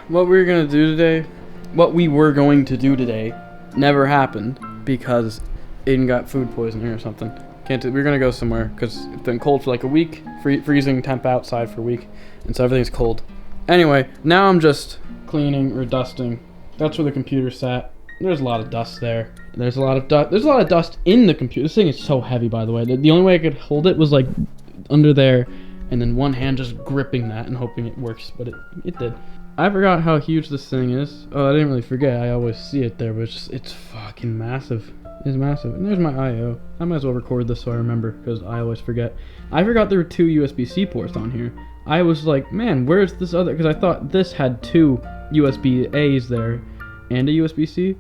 what we were going to do today never happened because Aiden got food poisoning or something. We're gonna go somewhere because it's been cold for like a week, freezing temp outside for a week, and so everything's cold. Anyway, now I'm just cleaning or dusting. That's where the computer sat. There's a lot of dust there. There's a lot of dust in the computer. This thing is so heavy, by the way. The only way I could hold it was like under there, and then one hand just gripping that and hoping it works, but it did. I forgot how huge this thing is. Oh, I didn't really forget. I always see it there, but it's fucking massive. It's massive. And there's my I/O. I might as well record this so I remember, because I always forget. I forgot there were 2 USB-C ports on here. I was like, man, where's this other? Because I thought this had 2 USB-A's there and a USB-C.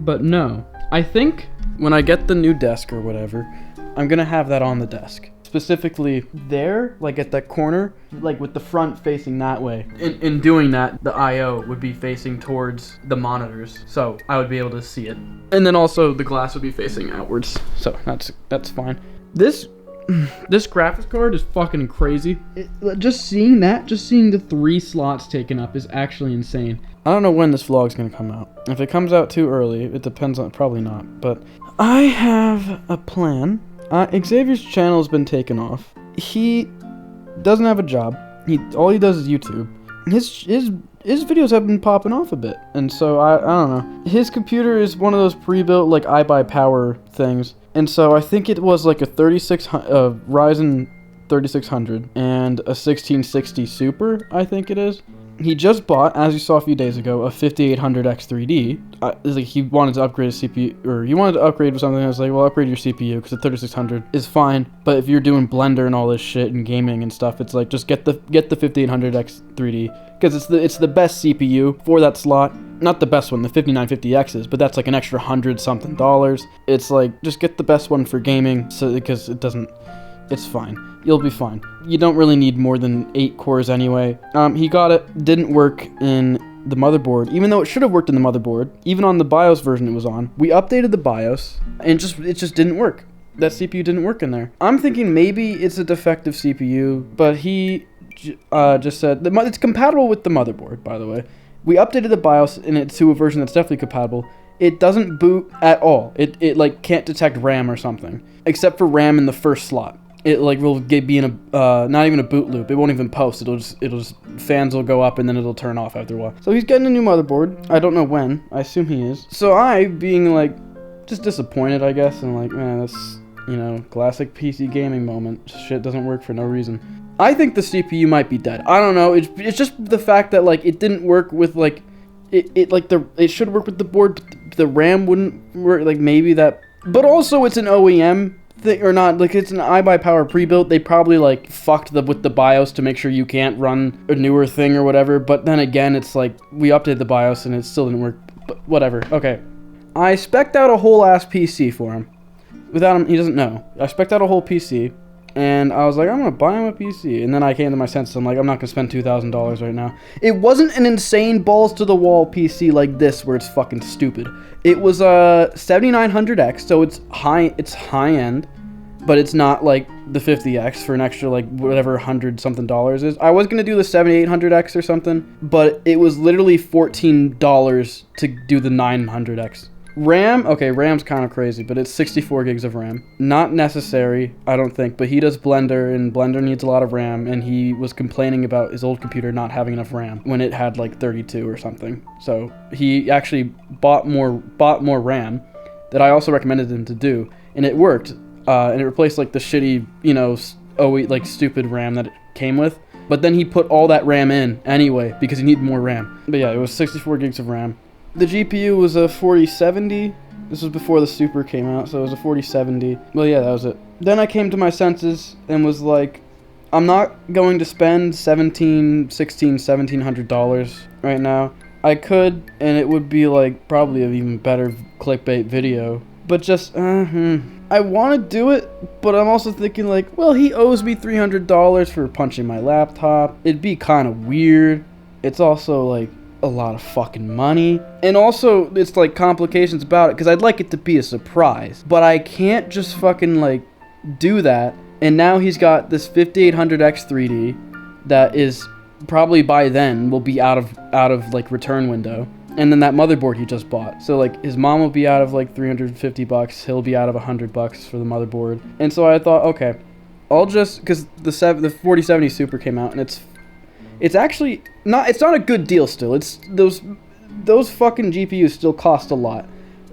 But no. I think when I get the new desk or whatever, I'm going to have that on the desk. Specifically there, like at that corner, like with the front facing that way. In doing that, the I/O would be facing towards the monitors, so I would be able to see it. And then also the glass would be facing outwards, so that's fine. This graphics card is fucking crazy. Just seeing the 3 slots taken up is actually insane. I don't know when this vlog's gonna come out. If it comes out too early, it depends on, probably not, but I have a plan. Xavier's channel has been taken off. He doesn't have a job. All he does is YouTube. His videos have been popping off a bit, and so I don't know. His computer is one of those pre-built like iBuyPower things, and so I think it was like a Ryzen 3600 and a 1660 Super. I think it is. He just bought, as you saw a few days ago, a 5800X 3D. Like he wanted to upgrade his CPU, or he wanted to upgrade with something. I was like, well, upgrade your CPU because the 3600 is fine. But if you're doing Blender and all this shit and gaming and stuff, it's like just get the 5800X 3D because it's the best CPU for that slot. Not the best one, the 5950X is, but that's like an extra $100-something. It's like just get the best one for gaming, so because it's fine. You'll be fine. You don't really need more than 8 cores anyway. He got it. Didn't work in the motherboard, even though it should have worked in the motherboard. Even on the BIOS version it was on. We updated the BIOS, and it just didn't work. That CPU didn't work in there. I'm thinking maybe it's a defective CPU, but he just said it's compatible with the motherboard, by the way. We updated the BIOS to a version that's definitely compatible. It doesn't boot at all. It like can't detect RAM or something, except for RAM in the first slot. It like will be in a not even a boot loop. It won't even post. It'll just fans will go up and then it'll turn off after a while. So he's getting a new motherboard. I don't know when. I assume he is. So I, being like just disappointed, I guess, and like, man, that's, you know, classic PC gaming moment. Shit doesn't work for no reason. I think the CPU might be dead. I don't know. It's just the fact that like it didn't work with like it should work with the board. But the RAM wouldn't work. Like maybe that. But also it's an OEM. Or not, like it's an iBuyPower pre-built. They probably like fucked with the BIOS to make sure you can't run a newer thing or whatever. But then again, it's like we updated the BIOS and it still didn't work. But whatever. Okay, I spec'd out a whole ass PC for him. Without him, he doesn't know. I spec'd out a whole PC, and I was like, I'm gonna buy him a PC. And then I came to my senses. I'm like, I'm not gonna spend $2,000 right now. It wasn't an insane balls to the wall PC like this where it's fucking stupid. It was a 7900X, so it's high end, but it's not like the 50X for an extra like whatever $100-something is. I was gonna do the 7800X or something, but it was literally $14 to do the 900X. RAM, okay, RAM's kind of crazy, but it's 64 gigs of RAM. Not necessary, I don't think, but he does Blender, and Blender needs a lot of RAM, and he was complaining about his old computer not having enough RAM when it had like 32 or something. So he actually bought more RAM that I also recommended him to do, and it worked. And it replaced like the shitty, you know, like stupid RAM that it came with. But then he put all that RAM in anyway because he needed more RAM. But yeah, it was 64 gigs of RAM. The GPU was a 4070. This was before the Super came out, so it was a 4070. Well, yeah, that was it. Then I came to my senses and was like, I'm not going to spend $1,700 right now. I could, and it would be like probably an even better clickbait video. But just, I want to do it, but I'm also thinking like, well, he owes me $300 for punching my laptop. It'd be kind of weird. It's also like a lot of fucking money. And also, it's like complications about it, because I'd like it to be a surprise. But I can't just fucking like do that. And now he's got this 5800X 3D that is probably by then will be out of like return window. And then that motherboard he just bought. So like his mom will be out of like $350. He'll be out of $100 for the motherboard. And so I thought, okay, I'll just, because the 4070 Super came out, and it's actually not, it's not a good deal still. It's those fucking GPUs still cost a lot.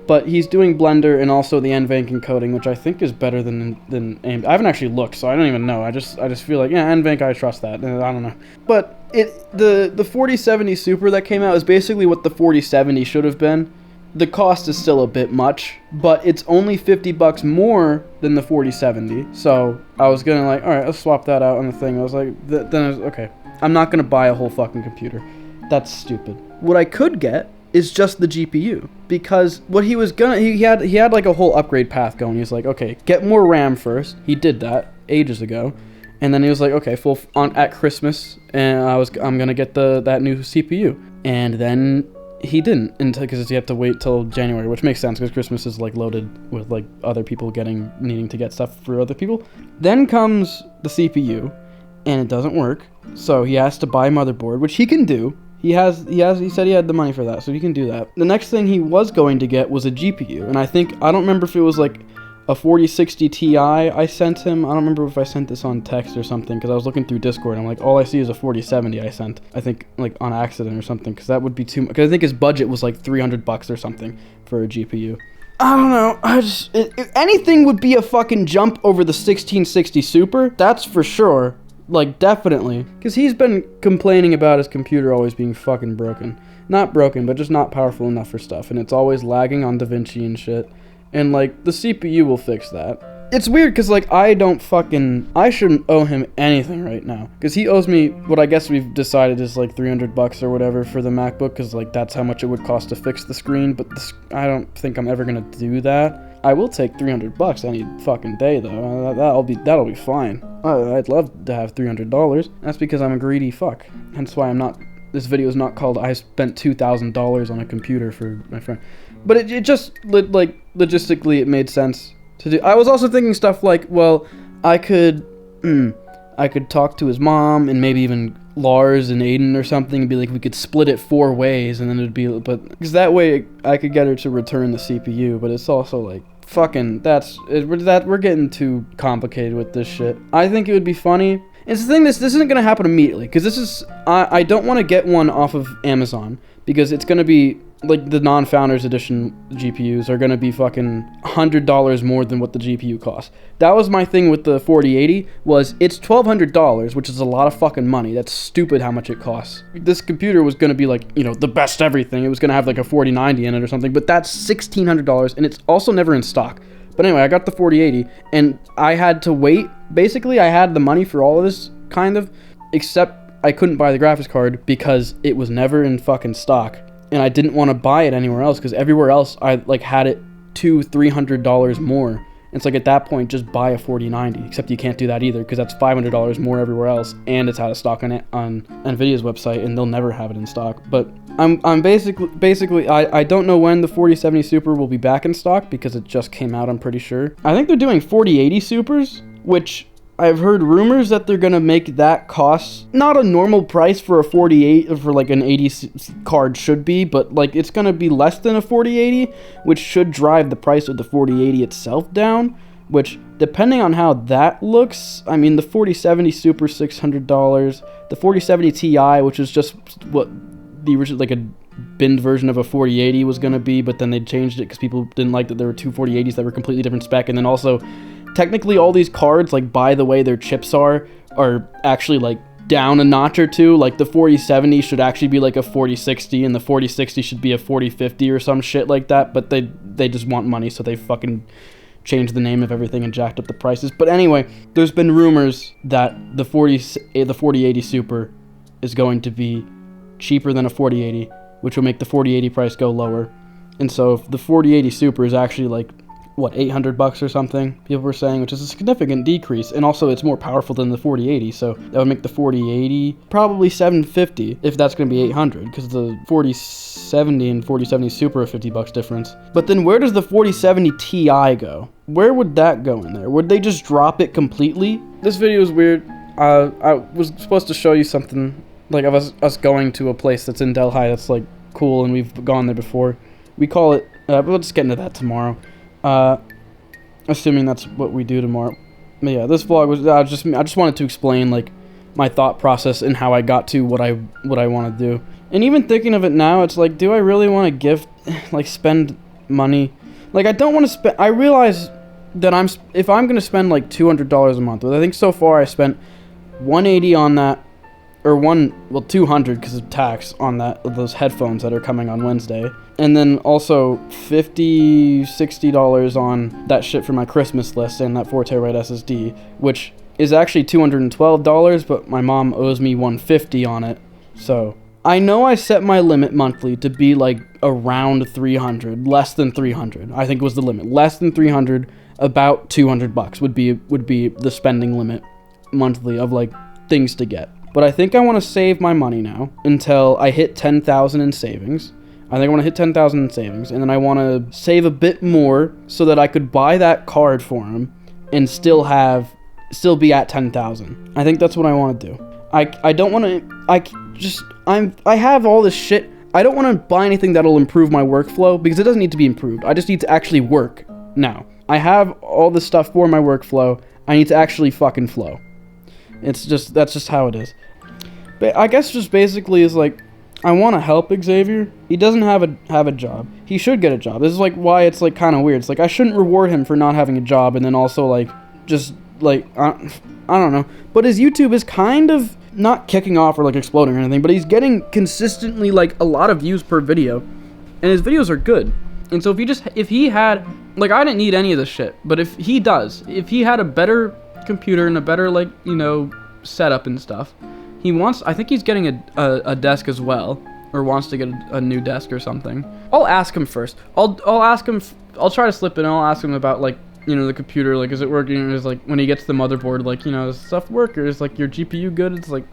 But he's doing Blender and also the NVENC encoding, which I think is better than AMD. I haven't actually looked, so I don't even know. I just feel like, yeah, NVENC, I trust that. I don't know. But the 4070 Super that came out is basically what the 4070 should have been. The cost is still a bit much, but it's only $50 more than the 4070. So I was gonna like, all right, let's swap that out on the thing. I was like, then I was okay. I'm not gonna buy a whole fucking computer. That's stupid. What I could get is just the GPU, because what he was gonna, he had like a whole upgrade path going. He's like, okay, get more RAM first. He did that ages ago, and then he was like, okay, at Christmas, and I'm gonna get that new CPU, and then he didn't, because you have to wait till January, which makes sense because Christmas is like loaded with like other people needing to get stuff for other people. Then comes the CPU, and it doesn't work, so he has to buy motherboard, which he can do. He said he had the money for that, so he can do that. The next thing he was going to get was a GPU, and I don't remember if it was like a 4060 Ti I sent him. I don't remember if I sent this on text or something, because I was looking through Discord, and I'm like, all I see is a 4070 I sent. I think like on accident or something, because that would be too much, because I think his budget was like $300 or something for a GPU. I don't know, if anything would be a fucking jump over the 1660 Super, that's for sure. Like, definitely. Because he's been complaining about his computer always being fucking broken. Not broken, but just not powerful enough for stuff. And it's always lagging on DaVinci and shit. And, like, the CPU will fix that. It's weird, because, like, I shouldn't owe him anything right now. Because he owes me what I guess we've decided is, like, $300 or whatever for the MacBook. Because, like, that's how much it would cost to fix the screen. But I don't think I'm ever going to do that. I will take $300 any fucking day, though. That'll be fine. I'd love to have $300. That's because I'm a greedy fuck. Hence why this video is not called I spent $2,000 on a computer for my friend. But it just, like, logistically, it made sense to do. I was also thinking stuff like, well, I could talk to his mom and maybe even Lars and Aiden or something and be like, we could split it 4 ways, and then it'd be, but because that way I could get her to return the CPU. But it's also like, fucking, we're getting too complicated with this shit. I think it would be funny. It's the thing, this isn't gonna happen immediately, because I don't want to get one off of Amazon, because it's gonna be like the non-Founders Edition GPUs are gonna be fucking $100 more than what the GPU costs. That was my thing with the 4080, was it's $1,200, which is a lot of fucking money. That's stupid how much it costs. This computer was gonna be like, you know, the best everything. It was gonna have like a 4090 in it or something, but that's $1,600, and it's also never in stock. But anyway, I got the 4080, and I had to wait. Basically, I had the money for all of this, kind of, except I couldn't buy the graphics card because it was never in fucking stock. And I didn't want to buy it anywhere else, because everywhere else I like had it $200-300 more. It's like, at that point, just buy a 4090. Except you can't do that either, because that's $500 more everywhere else, and it's out of stock on Nvidia's website, and they'll never have it in stock. But I'm basically I don't know when the 4070 Super will be back in stock, because it just came out, I'm pretty sure. I think they're doing 4080 Supers, which I've heard rumors that they're gonna make that cost not a normal price for a 48 for like an 80 card should be, but like it's gonna be less than a 4080, which should drive the price of the 4080 itself down. Which, depending on how that looks, I mean, the 4070 Super $600, the 4070 Ti, which is just what the original, like a binned version of a 4080 was gonna be, but then they changed it because people didn't like that there were two 4080s that were completely different spec, and then also, technically all these cards, like, by the way their chips are actually like down a notch or two. Like the 4070 should actually be like a 4060, and the 4060 should be a 4050 or some shit like that, but they just want money, so they fucking changed the name of everything and jacked up the prices. But anyway, there's been rumors that the 4080 Super is going to be cheaper than a 4080, which will make the 4080 price go lower. And so if the 4080 Super is actually like, what, $800 or something, people were saying, which is a significant decrease, and also it's more powerful than the 4080, so that would make the 4080 probably $750, if that's going to be $800, because the 4070 and 4070 Super are $50 difference. But then where does the 4070 Ti go? Where would that go in there? Would they just drop it completely? This video is weird. I was supposed to show you something like of us going to a place that's in Delhi that's like cool and we've gone there before. We call it. But we'll just get into that tomorrow. Assuming that's what we do tomorrow. But yeah, this vlog was I just wanted to explain like my thought process and how I got to what I want to do. And even thinking of it now, it's like, do I really want to spend money? Like, I don't want to spend. I realize that if I'm gonna spend like $200 a month, I think so far I spent $180 on that, or 200 because of tax on those headphones that are coming on Wednesday, and then also $50-$60 on that shit for my Christmas list and that 4TB SSD, which is actually $212, but my mom owes me $150 on it. So I know I set my limit monthly to be like around 300, less than 300. I think was the limit. Less than 300, about $200 would be the spending limit monthly of like things to get. But I think I want to save my money now until I hit 10,000 in savings. I think I want to hit 10,000 in savings, and then I want to save a bit more so that I could buy that card for him and still be at 10,000. I think that's what I want to do. I don't want to. I have all this shit. I don't want to buy anything that'll improve my workflow because it doesn't need to be improved. I just need to actually work now. I have all this stuff for my workflow. I need to actually fucking flow. That's just how it is. But I guess just basically is like, I want to help Xavier. He doesn't have a job. He should get a job. This is like why it's like kind of weird. It's like I shouldn't reward him for not having a job and then also like just like I don't know. But his YouTube is kind of not kicking off or like exploding or anything, but he's getting consistently like a lot of views per video, and his videos are good. And so if he had like, I didn't need any of this shit, but if he had a better computer and a better like, you know, setup and stuff, I think he's getting a desk as well, or wants to get a new desk or something. I'll ask him first. I'll ask him. I'll try to slip in. I'll ask him about like, you know, the computer, like, is it working? Is like when he gets the motherboard, like, you know, does stuff work, or is like your GPU good? It's like,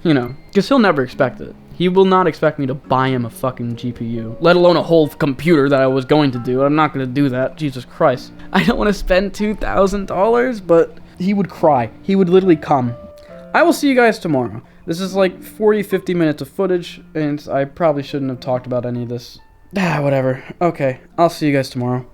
you know, because he'll never expect it. He will not expect me to buy him a fucking GPU, let alone a whole computer that I was going to do. I'm not going to do that. Jesus Christ. I don't want to spend $2,000, but he would cry. He would literally come. I will see you guys tomorrow. This is like 40-50 minutes of footage, and I probably shouldn't have talked about any of this. Whatever. Okay, I'll see you guys tomorrow.